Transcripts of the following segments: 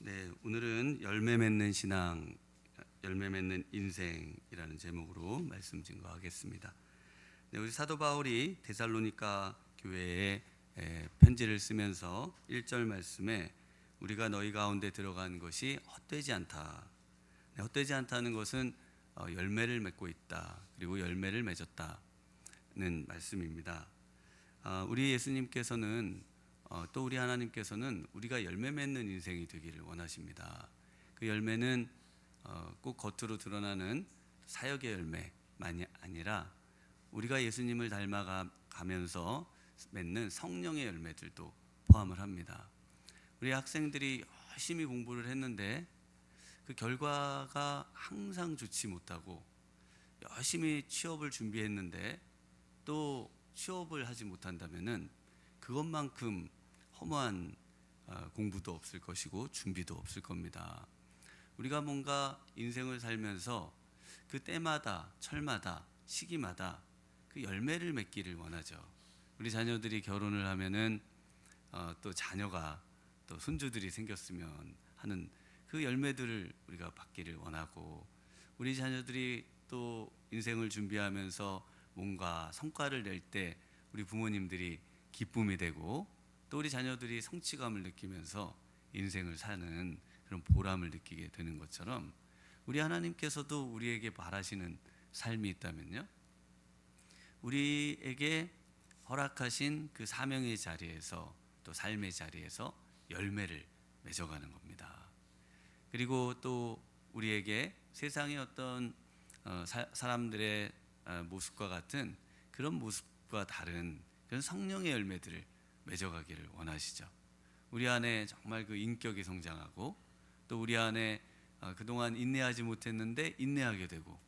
네, 오늘은 열매 맺는 신앙, 열매 맺는 인생이라는 제목으로 말씀 증거하겠습니다. 네, 우리 사도 바울이 데살로니가 교회에 편지를 쓰면서 1절 말씀에 우리가 너희 가운데 들어간 것이 헛되지 않다. 네, 헛되지 않다는 것은 열매를 맺고 있다. 그리고 열매를 맺었다는 말씀입니다. 우리 예수님께서는 또 우리 하나님께서는 우리가 열매 맺는 인생이 되기를 원하십니다. 그 열매는 꼭 겉으로 드러나는 사역의 열매만이 아니라 우리가 예수님을 닮아가면서 맺는 성령의 열매들도 포함을 합니다. 우리 학생들이 열심히 공부를 했는데 그 결과가 항상 좋지 못하고 열심히 취업을 준비했는데 또 취업을 하지 못한다면은 그것만큼 허무한 공부도 없을 것이고 준비도 없을 겁니다. 우리가 뭔가 인생을 살면서 그 때마다 철마다 시기마다 그 열매를 맺기를 원하죠. 우리 자녀들이 결혼을 하면은 또 자녀가 또 손주들이 생겼으면 하는 그 열매들을 우리가 받기를 원하고, 우리 자녀들이 또 인생을 준비하면서 뭔가 성과를 낼 때 우리 부모님들이 기쁨이 되고, 또 우리 자녀들이 성취감을 느끼면서 인생을 사는 그런 보람을 느끼게 되는 것처럼 우리 하나님께서도 우리에게 바라시는 삶이 있다면요, 우리에게 허락하신 그 사명의 자리에서 또 삶의 자리에서 열매를 맺어가는 겁니다. 그리고 또 우리에게 세상의 어떤 사람들의 모습과 같은 그런 모습과 다른 그런 성령의 열매들을 맺어가기를 원하시죠. 우리 안에 정말 그 인격이 성장하고, 또 우리 안에 그동안 인내하지 못했는데 인내하게 되고,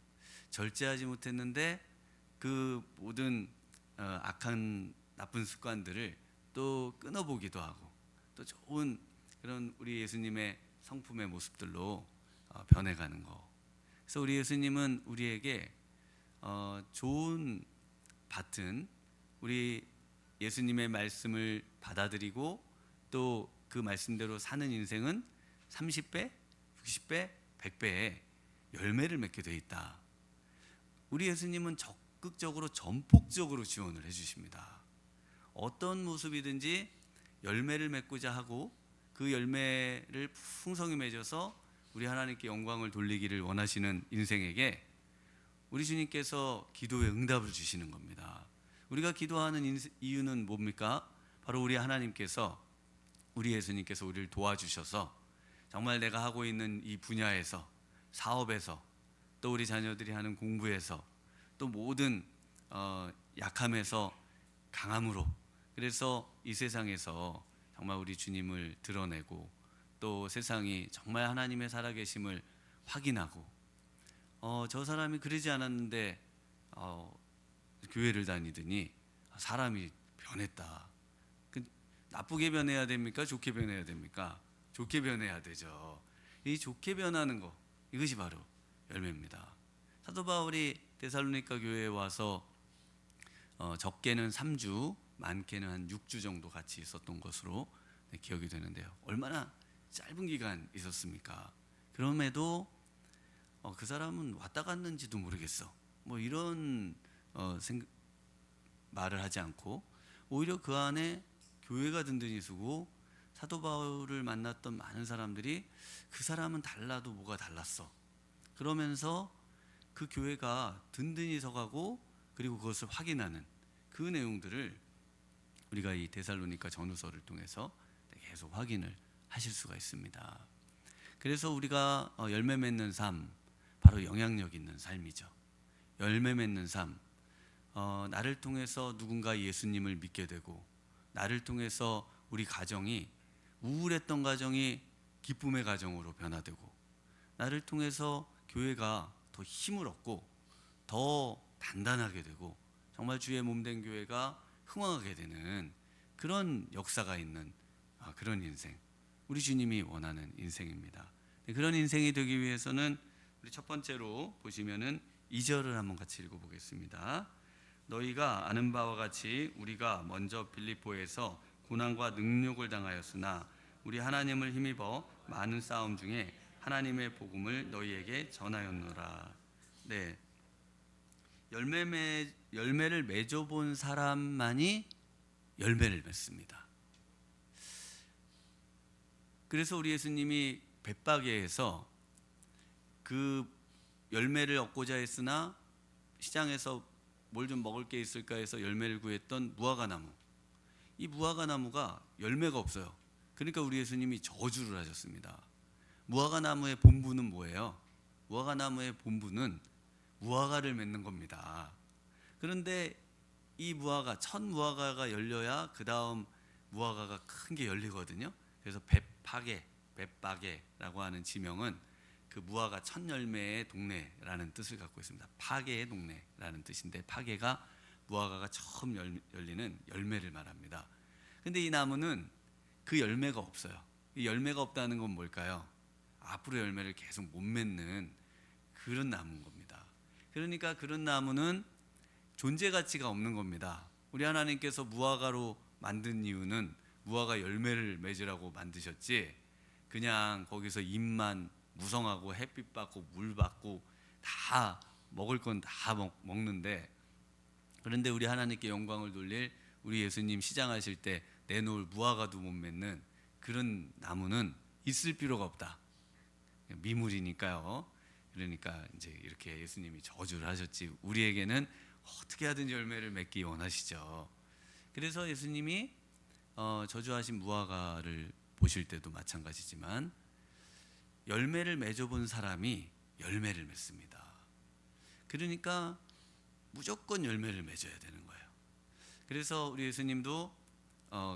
절제하지 못했는데 그 모든 악한 나쁜 습관들을 또 끊어보기도 하고, 또 좋은 그런 우리 예수님의 성품의 모습들로 변해가는 거. 그래서 우리 예수님은 우리에게 좋은 밭은, 우리 예수님의 말씀을 받아들이고 또 그 말씀대로 사는 인생은 30배, 60배, 100배의 열매를 맺게 돼 있다. 우리 예수님은 적극적으로 전폭적으로 지원을 해주십니다. 어떤 모습이든지 열매를 맺고자 하고 그 열매를 풍성히 맺어서 우리 하나님께 영광을 돌리기를 원하시는 인생에게 우리 주님께서 기도의 응답을 주시는 겁니다. 우리가 기도하는 이유는 뭡니까? 바로 우리 하나님께서, 우리 예수님께서 우리를 도와주셔서 정말 내가 하고 있는 이 분야에서, 사업에서, 또 우리 자녀들이 하는 공부에서, 또 모든 약함에서 강함으로, 그래서 이 세상에서 정말 우리 주님을 드러내고 또 세상이 정말 하나님의 살아계심을 확인하고, 저 사람이 그러지 않았는데 교회를 다니더니 사람이 변했다. 나쁘게 변해야 됩니까? 좋게 변해야 됩니까? 좋게 변해야 되죠. 이 좋게 변하는 거, 이것이 바로 열매입니다. 사도 바울이 데살로니가 교회에 와서 적게는 3주, 많게는 한 6주 정도 같이 있었던 것으로 기억이 되는데요. 얼마나 짧은 기간 있었습니까? 그럼에도 그 사람은 왔다 갔는지도 모르겠어, 뭐 이런 말을 하지 않고, 오히려 그 안에 교회가 든든히 서고, 사도 바울을 만났던 많은 사람들이 그 사람은 달라도 뭐가 달랐어, 그러면서 그 교회가 든든히 서가고, 그리고 그것을 확인하는 그 내용들을 우리가 이 데살로니가 전후서를 통해서 계속 확인을 하실 수가 있습니다. 그래서 우리가 열매 맺는 삶, 바로 영향력 있는 삶이죠. 열매 맺는 삶, 나를 통해서 누군가 예수님을 믿게 되고, 나를 통해서 우리 가정이, 우울했던 가정이 기쁨의 가정으로 변화되고, 나를 통해서 교회가 더 힘을 얻고 더 단단하게 되고, 정말 주의 몸된 교회가 흥황하게 되는 그런 역사가 있는 그런 인생, 우리 주님이 원하는 인생입니다. 그런 인생이 되기 위해서는 우리 첫 번째로 보시면은 2절을 한번 같이 읽어보겠습니다. 너희가 아는 바와 같이 우리가 먼저 빌립보에서 고난과 능욕을 당하였으나 우리 하나님을 힘입어 많은 싸움 중에 하나님의 복음을 너희에게 전하였노라. 네, 열매를 맺어본 사람만이 열매를 맺습니다. 그래서 우리 예수님이 벳바게에서 그 열매를 얻고자 했으나 시장에서 뭘 좀 먹을 게 있을까 해서 열매를 구했던 무화과나무, 이 무화과나무가 열매가 없어요. 그러니까 우리 예수님이 저주를 하셨습니다. 무화과나무의 본분은 뭐예요? 무화과나무의 본분은 무화과를 맺는 겁니다. 그런데 이 무화과, 첫 무화과가 열려야 그 다음 무화과가 큰 게 열리거든요. 그래서 벳바게라고 하는 지명은 그 무화과 첫 열매의 동네라는 뜻을 갖고 있습니다. 파게의 동네라는 뜻인데, 파게가 무화과가 처음 열리는 열매를 말합니다. 근데 이 나무는 그 열매가 없어요. 이 열매가 없다는 건 뭘까요? 앞으로 열매를 계속 못 맺는 그런 나무인 겁니다. 그러니까 그런 나무는 존재 가치가 없는 겁니다. 우리 하나님께서 무화과로 만든 이유는 무화과 열매를 맺으라고 만드셨지, 그냥 거기서 잎만 무성하고 햇빛 받고 물 받고 다 먹을 건 다 먹는데, 그런데 우리 하나님께 영광을 돌릴 우리 예수님 시장하실 때 내놓을 무화과도 못 맺는 그런 나무는 있을 필요가 없다. 미물이니까요. 그러니까 이제 이렇게 예수님이 저주를 하셨지, 우리에게는 어떻게 하든지 열매를 맺기 원하시죠. 그래서 예수님이 저주하신 무화과를 보실 때도 마찬가지지만 열매를 맺어본 사람이 열매를 맺습니다. 그러니까 무조건 열매를 맺어야 되는 거예요. 그래서 우리 예수님도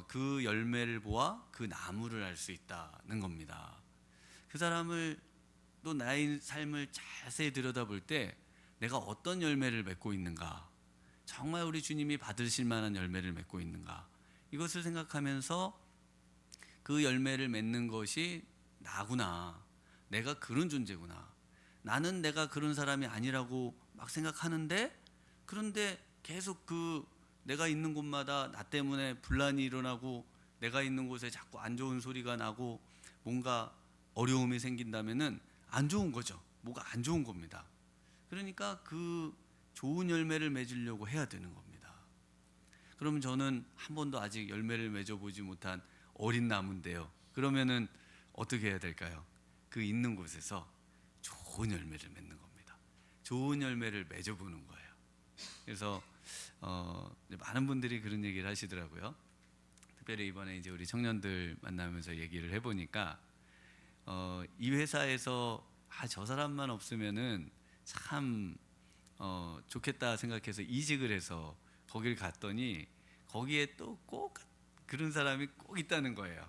그 열매를 보아 그 나무를 알 수 있다는 겁니다. 그 사람을, 또 나의 삶을 자세히 들여다볼 때 내가 어떤 열매를 맺고 있는가, 정말 우리 주님이 받으실 만한 열매를 맺고 있는가, 이것을 생각하면서 그 열매를 맺는 것이 나구나, 내가 그런 존재구나, 나는 내가 그런 사람이 아니라고 막 생각하는데, 그런데 계속 그 내가 있는 곳마다 나 때문에 분란이 일어나고 내가 있는 곳에 자꾸 안 좋은 소리가 나고 뭔가 어려움이 생긴다면은 안 좋은 거죠. 뭐가 안 좋은 겁니다. 그러니까 그 좋은 열매를 맺으려고 해야 되는 겁니다. 그러면 저는 한 번도 아직 열매를 맺어보지 못한 어린 나무인데요, 그러면은 어떻게 해야 될까요? 그 있는 곳에서 좋은 열매를 맺는 겁니다. 좋은 열매를 맺어보는 거예요. 그래서 많은 분들이 그런 얘기를 하시더라고요. 특별히 이번에 이제 우리 청년들 만나면서 얘기를 해보니까 이 회사에서 저 사람만 없으면은 참 좋겠다 생각해서 이직을 해서 거길 갔더니 거기에 또 꼭 그런 사람이 꼭 있다는 거예요.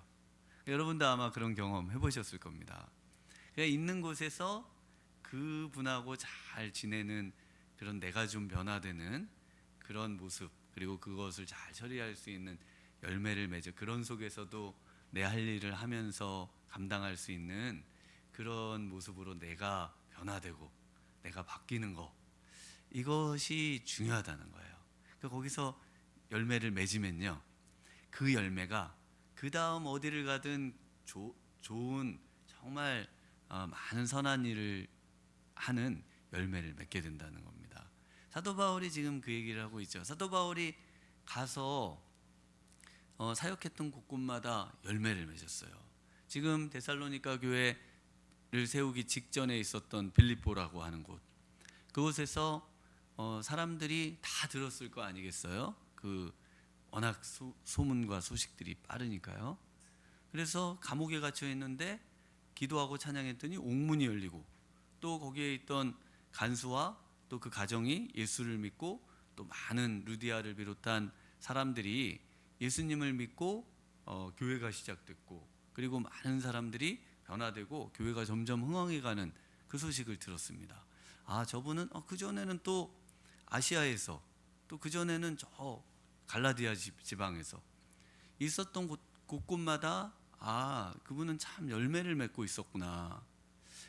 여러분도 아마 그런 경험 해보셨을 겁니다. 그냥 있는 곳에서 그분하고 잘 지내는 그런, 내가 좀 변화되는 그런 모습, 그리고 그것을 잘 처리할 수 있는 열매를 맺어, 그런 속에서도 내 할 일을 하면서 감당할 수 있는 그런 모습으로 내가 변화되고 내가 바뀌는 거, 이것이 중요하다는 거예요. 그러니까 거기서 열매를 맺으면요, 그 열매가 그 다음 어디를 가든 좋은, 정말 많은 선한 일을 하는 열매를 맺게 된다는 겁니다. 사도 바울이 지금 그 얘기를 하고 있죠. 사도 바울이 가서 사역했던 곳곳마다 열매를 맺었어요. 지금 데살로니가 교회를 세우기 직전에 있었던 빌립보라고 하는 곳, 그곳에서 사람들이 다 들었을 거 아니겠어요? 그 워낙 소문과 소식들이 빠르니까요. 그래서 감옥에 갇혀 있는데 기도하고 찬양했더니 옥문이 열리고, 또 거기에 있던 간수와 또 그 가정이 예수를 믿고, 또 많은 루디아를 비롯한 사람들이 예수님을 믿고 교회가 시작됐고, 그리고 많은 사람들이 변화되고 교회가 점점 흥황해가는 그 소식을 들었습니다. 저분은 그전에는 또 아시아에서, 또 그전에는 저 갈라디아 지방에서 있었던 곳곳마다 그분은 참 열매를 맺고 있었구나.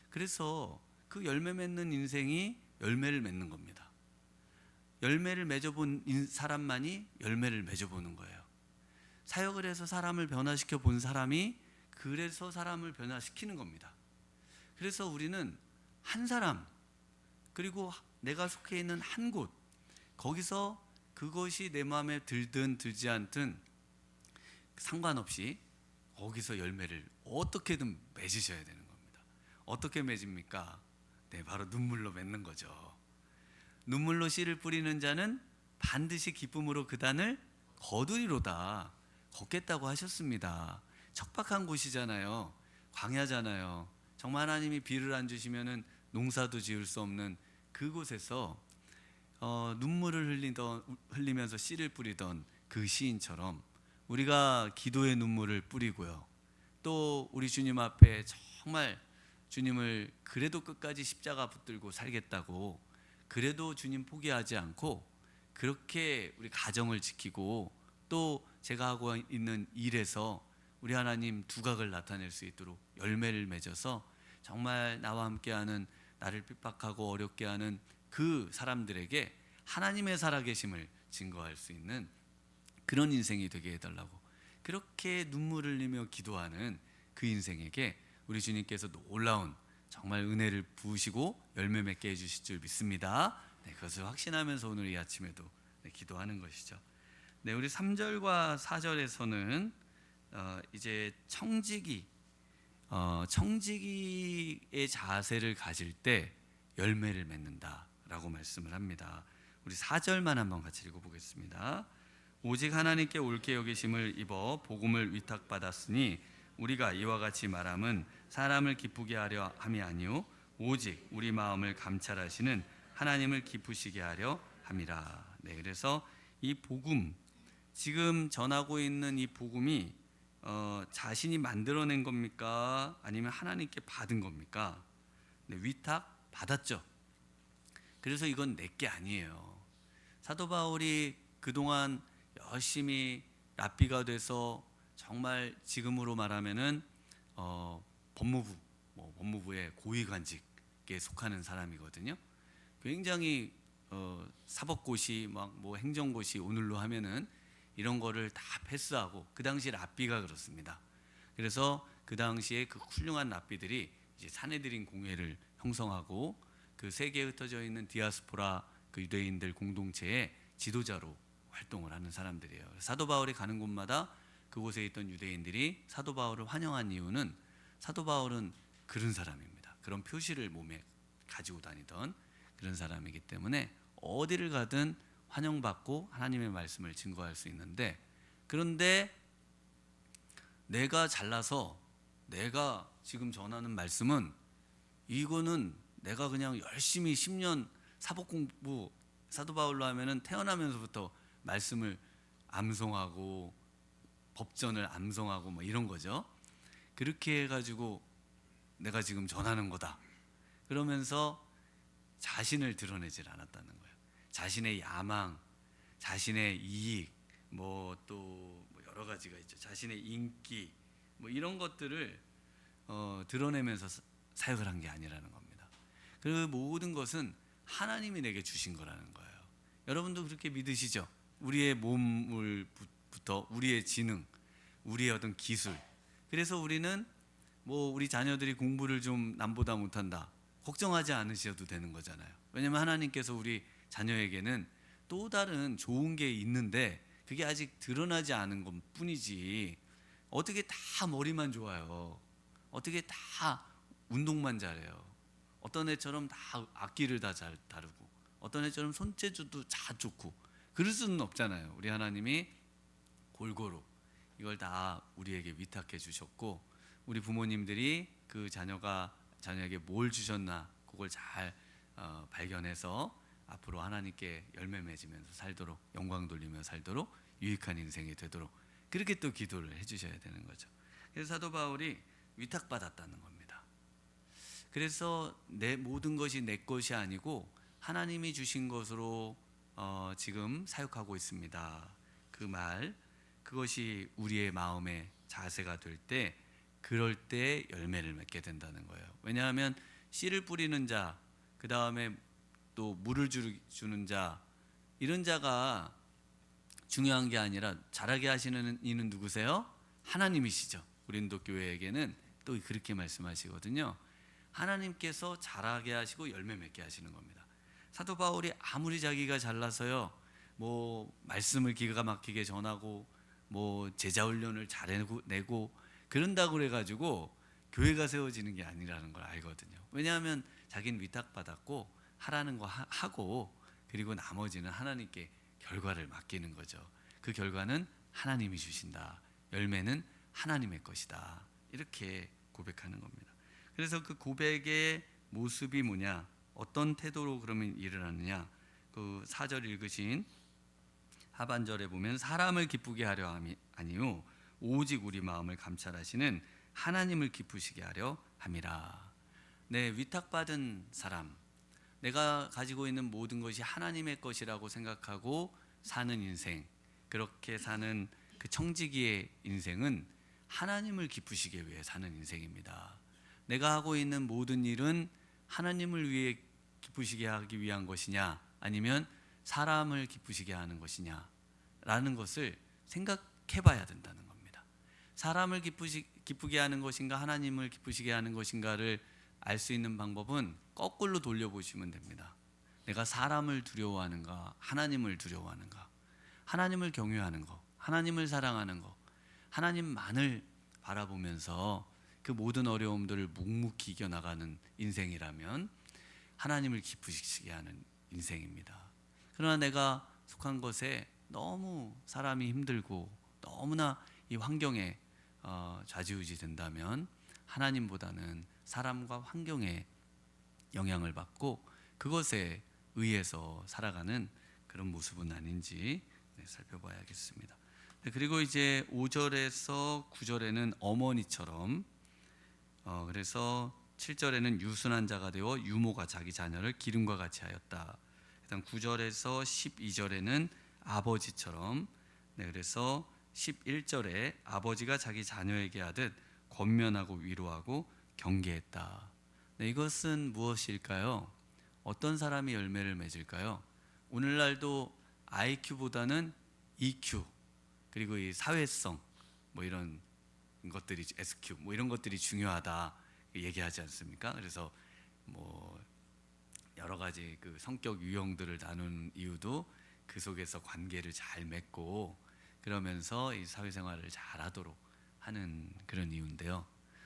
그래서 그 열매 맺는 인생이 열매를 맺는 겁니다. 열매를 맺어본 사람만이 열매를 맺어보는 거예요. 사역을 해서 사람을 변화시켜 본 사람이 그래서 사람을 변화시키는 겁니다. 그래서 우리는 한 사람, 그리고 내가 속해 있는 한 곳, 거기서 그것이 내 마음에 들든 들지 않든 상관없이 거기서 열매를 어떻게든 맺으셔야 되는 겁니다. 어떻게 맺습니까? 네, 바로 눈물로 맺는 거죠. 눈물로 씨를 뿌리는 자는 반드시 기쁨으로 그 단을 거두리로다. 걷겠다고 하셨습니다. 척박한 곳이잖아요. 광야잖아요. 정말 하나님이 비를 안 주시면은 농사도 지을 수 없는 그곳에서 눈물을 흘리면서 씨를 뿌리던 그 시인처럼 우리가 기도의 눈물을 뿌리고요. 또 우리 주님 앞에 정말 주님을 그래도 끝까지 십자가 붙들고 살겠다고, 그래도 주님 포기하지 않고 그렇게 우리 가정을 지키고 또 제가 하고 있는 일에서 우리 하나님 두각을 나타낼 수 있도록 열매를 맺어서 정말 나와 함께하는, 나를 핍박하고 어렵게 하는 그 사람들에게 하나님의 살아계심을 증거할 수 있는 그런 인생이 되게 해달라고, 그렇게 눈물을 흘리며 기도하는 그 인생에게 우리 주님께서 놀라운 정말 은혜를 부으시고 열매 맺게 해주실 줄 믿습니다. 네, 그것을 확신하면서 오늘 이 아침에도 기도하는 것이죠. 네, 우리 3절과 4절에서는 이제 청지기의 자세를 가질 때 열매를 맺는다라고 말씀을 합니다. 우리 4절만 한번 같이 읽어보겠습니다. 오직 하나님께 옳게 여기심을 입어 복음을 위탁받았으니 우리가 이와 같이 말함은 사람을 기쁘게 하려 함이 아니요 오직 우리 마음을 감찰하시는 하나님을 기쁘시게 하려 함이라. 네, 그래서 이 복음, 지금 전하고 있는 이 복음이 자신이 만들어낸 겁니까? 아니면 하나님께 받은 겁니까? 네, 위탁 받았죠. 그래서 이건 내 게 아니에요. 사도 바울이 그동안 열심히 랍비가 돼서 정말 지금으로 말하면은 법무부의 고위관직에 속하는 사람이거든요. 굉장히 사법고시 뭐 행정고시 오늘로 하면은 이런 거를 다 패스하고, 그 당시 랍비가 그렇습니다. 그래서 그 당시에 그 훌륭한 랍비들이 이제 사내들인 공회를 형성하고 그 세계에 흩어져 있는 디아스포라 그 유대인들 공동체의 지도자로 활동을 하는 사람들이에요. 사도 바울이 가는 곳마다 그곳에 있던 유대인들이 사도 바울을 환영한 이유는 사도 바울은 그런 사람입니다. 그런 표시를 몸에 가지고 다니던 그런 사람이기 때문에 어디를 가든 환영받고 하나님의 말씀을 증거할 수 있는데, 그런데 내가 잘나서 내가 지금 전하는 말씀은 이거는 내가 그냥 열심히 10년 사법 공부, 사도 바울로 하면은 태어나면서부터 말씀을 암송하고 법전을 암송하고 뭐 이런 거죠. 그렇게 해가지고 내가 지금 전하는 거다 그러면서 자신을 드러내질 않았다는 거예요. 자신의 야망, 자신의 이익, 뭐 또 여러 가지가 있죠. 자신의 인기, 뭐 이런 것들을 드러내면서 사역을 한 게 아니라는 겁니다. 그 모든 것은 하나님이 내게 주신 거라는 거예요. 여러분도 그렇게 믿으시죠? 우리의 몸을부터 우리의 지능, 우리의 어떤 기술. 그래서 우리는 뭐 우리 자녀들이 공부를 좀 남보다 못한다, 걱정하지 않으셔도 되는 거잖아요. 왜냐하면 하나님께서 우리 자녀에게는 또 다른 좋은 게 있는데 그게 아직 드러나지 않은 것 뿐이지, 어떻게 다 머리만 좋아요, 어떻게 다 운동만 잘해요, 어떤 애처럼 다 악기를 다 잘 다루고 어떤 애처럼 손재주도 다 좋고 그럴 수는 없잖아요. 우리 하나님이 골고루 이걸 다 우리에게 위탁해 주셨고, 우리 부모님들이 그 자녀에게 뭘 주셨나 그걸 잘 발견해서 앞으로 하나님께 열매 맺으면서 살도록, 영광 돌리며 살도록, 유익한 인생이 되도록 그렇게 또 기도를 해주셔야 되는 거죠. 그래서 사도 바울이 위탁받았다는 겁니다. 그래서 내 모든 것이 내 것이 아니고 하나님이 주신 것으로 지금 사역하고 있습니다. 그 말, 그것이 우리의 마음의 자세가 될 때, 그럴 때 열매를 맺게 된다는 거예요. 왜냐하면 씨를 뿌리는 자, 그 다음에 또 물을 주는 자, 이런 자가 중요한 게 아니라 자라게 하시는 이는 누구세요? 하나님이시죠. 고린도 교회에게는 또 그렇게 말씀하시거든요. 하나님께서 자라게 하시고 열매 맺게 하시는 겁니다. 사도 바울이 아무리 자기가 잘나서요, 뭐 말씀을 기가 막히게 전하고 뭐 제자 훈련을 잘해내고 그런다고 그래가지고 교회가 세워지는 게 아니라는 걸 알거든요. 왜냐하면 자기는 위탁받았고 하라는 거 하고, 그리고 나머지는 하나님께 결과를 맡기는 거죠. 그 결과는 하나님이 주신다. 열매는 하나님의 것이다. 이렇게 고백하는 겁니다. 그래서 그 고백의 모습이 뭐냐, 어떤 태도로 그러면 일을 하느냐, 그 4절 읽으신 하반절에 보면 사람을 기쁘게 하려 함이 아니요 오직 우리 마음을 감찰하시는 하나님을 기쁘시게 하려 함이라. 내 위탁받은 사람, 내가 가지고 있는 모든 것이 하나님의 것이라고 생각하고 사는 인생, 그렇게 사는 그 청지기의 인생은 하나님을 기쁘시게 위해 사는 인생입니다. 내가 하고 있는 모든 일은 하나님을 위해 기쁘시게 하기 위한 것이냐, 아니면 사람을 기쁘시게 하는 것이냐 라는 것을 생각해 봐야 된다는 겁니다. 사람을 기쁘게 하는 것인가, 하나님을 기쁘시게 하는 것인가를 알 수 있는 방법은 거꾸로 돌려보시면 됩니다. 내가 사람을 두려워하는가, 하나님을 두려워하는가, 하나님을 경외하는 거, 하나님을 사랑하는 거, 하나님만을 바라보면서 그 모든 어려움들을 묵묵히 이겨나가는 인생이라면 하나님을 기쁘시게 하는 인생입니다. 그러나 내가 속한 것에 너무 사람이 힘들고 너무나 이 환경에 좌지우지 된다면 하나님보다는 사람과 환경에 영향을 받고 그것에 의해서 살아가는 그런 모습은 아닌지 살펴봐야겠습니다. 그리고 이제 5절에서 9절에는 어머니처럼, 그래서 7절에는 유순한 자가 되어 유모가 자기 자녀를 기름과 같이 하였다. 그다음 9절에서 12절에는 아버지처럼, 그래서 11절에 아버지가 자기 자녀에게 하듯 권면하고 위로하고 경계했다. 이것은 무엇일까요? 어떤 사람이 열매를 맺을까요? 오늘날도 IQ보다는 EQ, 그리고 이 사회성, 뭐 이런 것들이, SQ, 뭐 이런 것들이 중요하다 얘기하지 않습니까? 그래서 뭐 여러 가지 그 성격 유형들을 나눈 이유도 그 속에서 관계를 잘 맺고 그러면서 이 사회생활을 잘 하도록 하는 그런 이유인데요.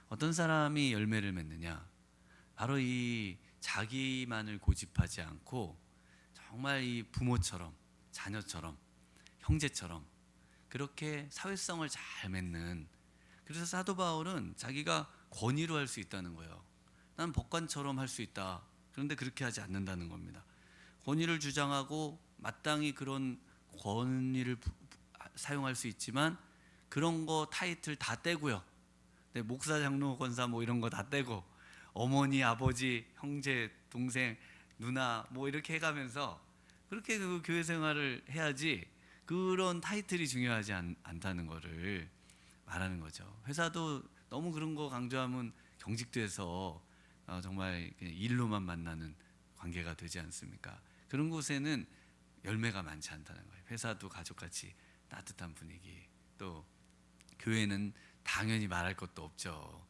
어떤 사람이 열매를 맺느냐? 바로 이 자기만을 고집하지 않고 정말 이 부모처럼, 자녀처럼, 형제처럼 그렇게 사회성을 잘 맺는, 그래서 사도 바울은 자기가 권위로 할 수 있다는 거예요. 난 법관처럼 할 수 있다. 그런데 그렇게 하지 않는다는 겁니다. 권위를 주장하고 마땅히 그런 권위를 사용할 수 있지만 그런 거 타이틀 다 떼고요. 목사, 장로, 권사 뭐 이런 거 다 떼고 어머니, 아버지, 형제, 동생, 누나 뭐 이렇게 해가면서 그렇게 그 교회 생활을 해야지, 그런 타이틀이 중요하지 않다는 거를 말하는 거죠. 회사도 너무 그런 거 강조하면 경직돼서 정말 그냥 일로만 만나는 관계가 되지 않습니까? 그런 곳에는 열매가 많지 않다는 거예요. 회사도 가족같이 따뜻한 분위기, 또 교회는 당연히 말할 것도 없죠.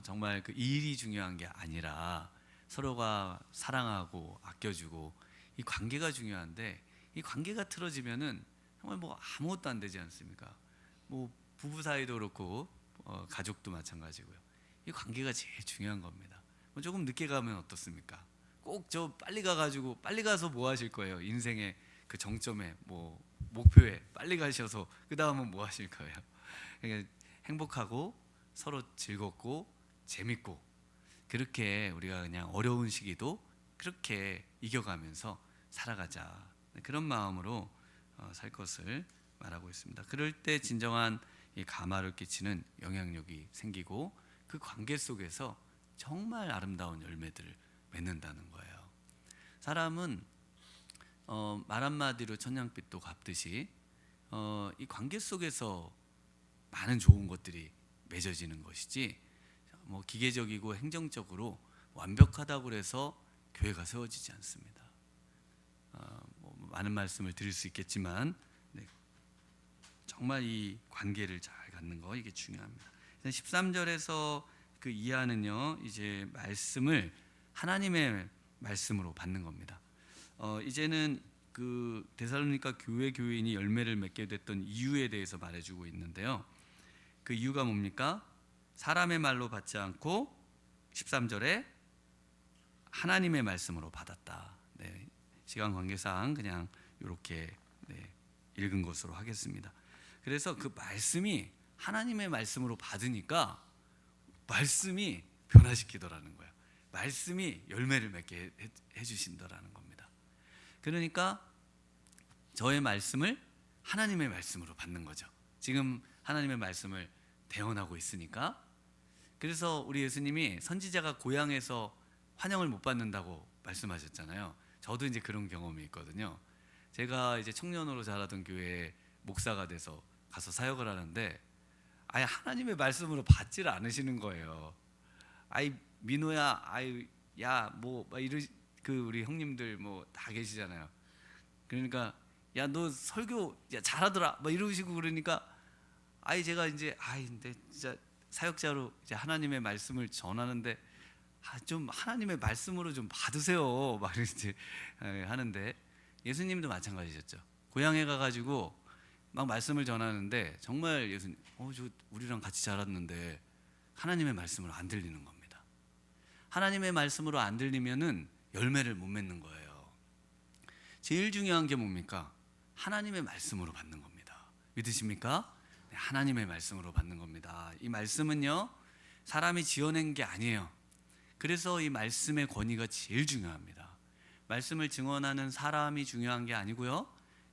정말 그 일이 중요한 게 아니라 서로가 사랑하고 아껴주고 이 관계가 중요한데, 이 관계가 틀어지면은 정말 뭐 아무것도 안 되지 않습니까? 뭐 부부 사이도 그렇고 가족도 마찬가지고요. 이 관계가 제일 중요한 겁니다. 뭐 조금 늦게 가면 어떻습니까? 꼭 저 빨리 가가지고 빨리 가서 뭐 하실 거예요? 인생의 그 정점에, 뭐 목표에 빨리 가셔서 그 다음은 뭐 하실 거예요? 그러니까 행복하고 서로 즐겁고 재밌고, 그렇게 우리가 그냥 어려운 시기도 그렇게 이겨가면서 살아가자, 그런 마음으로 살 것을 말하고 있습니다. 그럴 때 진정한 이 가마를 끼치는 영향력이 생기고 그 관계 속에서 정말 아름다운 열매들을 맺는다는 거예요. 사람은 말 한마디로 천냥빚도 갚듯이 이 관계 속에서 많은 좋은 것들이 맺어지는 것이지, 뭐 기계적이고 행정적으로 완벽하다고 해서 교회가 세워지지 않습니다. 뭐 많은 말씀을 드릴 수 있겠지만 정말 이 관계를 잘 갖는 거, 이게 중요합니다. 13절에서 그 이하는요, 이제 말씀을 하나님의 말씀으로 받는 겁니다. 이제는 그 데살로니가 교회 교인이 열매를 맺게 됐던 이유에 대해서 말해주고 있는데요. 그 이유가 뭡니까? 사람의 말로 받지 않고 13절에 하나님의 말씀으로 받았다. 네, 시간 관계상 그냥 이렇게 읽은 것으로 하겠습니다. 그래서 그 말씀이 하나님의 말씀으로 받으니까 말씀이 변화시키더라는 거예요. 말씀이 열매를 맺게 해주신다라는 겁니다. 그러니까 저의 말씀을 하나님의 말씀으로 받는 거죠. 지금 하나님의 말씀을 대언하고 있으니까. 그래서 우리 예수님이 선지자가 고향에서 환영을 못 받는다고 말씀하셨잖아요. 저도 이제 그런 경험이 있거든요. 제가 이제 청년으로 자라던 교회에 목사가 돼서 가서 사역을 하는데 아예 하나님의 말씀으로 받지를 않으시는 거예요. 아이 민호야, 아이 야 뭐 이런 그 우리 형님들 뭐 다 계시잖아요. 그러니까 야 너 설교 야 잘하더라 막 이러시고 그러니까 아이 제가 이제 근데 진짜 사역자로 이제 하나님의 말씀을 전하는데 좀 하나님의 말씀으로 좀 받으세요 막 이렇게 하는데 예수님도 마찬가지셨죠. 고향에 가가지고 막 말씀을 전하는데 정말 예수님 저 우리랑 같이 자랐는데 하나님의 말씀으로 안 들리는 겁니다. 하나님의 말씀으로 안 들리면은 열매를 못 맺는 거예요. 제일 중요한 게 뭡니까? 하나님의 말씀으로 받는 겁니다. 믿으십니까? 네, 하나님의 말씀으로 받는 겁니다. 이 말씀은요 사람이 지어낸 게 아니에요. 그래서 이 말씀의 권위가 제일 중요합니다. 말씀을 증언하는 사람이 중요한 게 아니고요.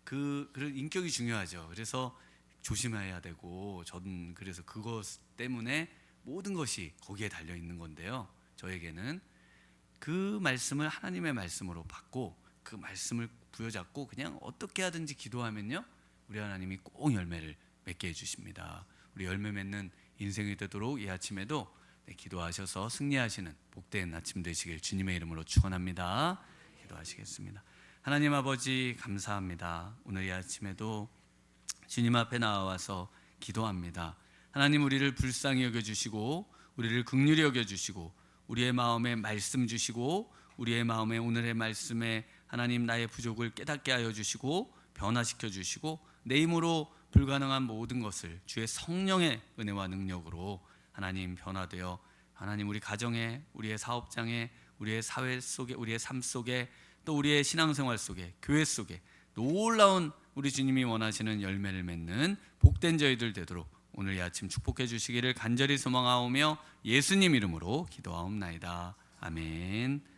그런 인격이 중요하죠. 그래서 조심해야 되고 저는 그래서 그것 때문에 모든 것이 거기에 달려 있는 건데요. 저에게는 그 말씀을 하나님의 말씀으로 받고 그 말씀을 부여잡고 그냥 어떻게 하든지 기도하면요 우리 하나님이 꼭 열매를 맺게 해주십니다. 우리 열매 맺는 인생이 되도록 이 아침에도 기도하셔서 승리하시는 복된 아침 되시길 주님의 이름으로 축원합니다. 기도하시겠습니다. 하나님 아버지 감사합니다. 오늘 이 아침에도 주님 앞에 나와서 기도합니다. 하나님 우리를 불쌍히 여겨주시고 우리를 긍휼히 여겨주시고 우리의 마음에 말씀 주시고 우리의 마음에 오늘의 말씀에 하나님 나의 부족을 깨닫게 하여 주시고 변화시켜 주시고 내 힘으로 불가능한 모든 것을 주의 성령의 은혜와 능력으로 하나님 변화되어 하나님 우리 가정에 우리의 사업장에 우리의 사회 속에 우리의 삶 속에 또 우리의 신앙생활 속에 교회 속에 놀라운 우리 주님이 원하시는 열매를 맺는 복된 저희들 되도록 오늘 이 아침 축복해 주시기를 간절히 소망하오며 예수님 이름으로 기도하옵나이다. 아멘.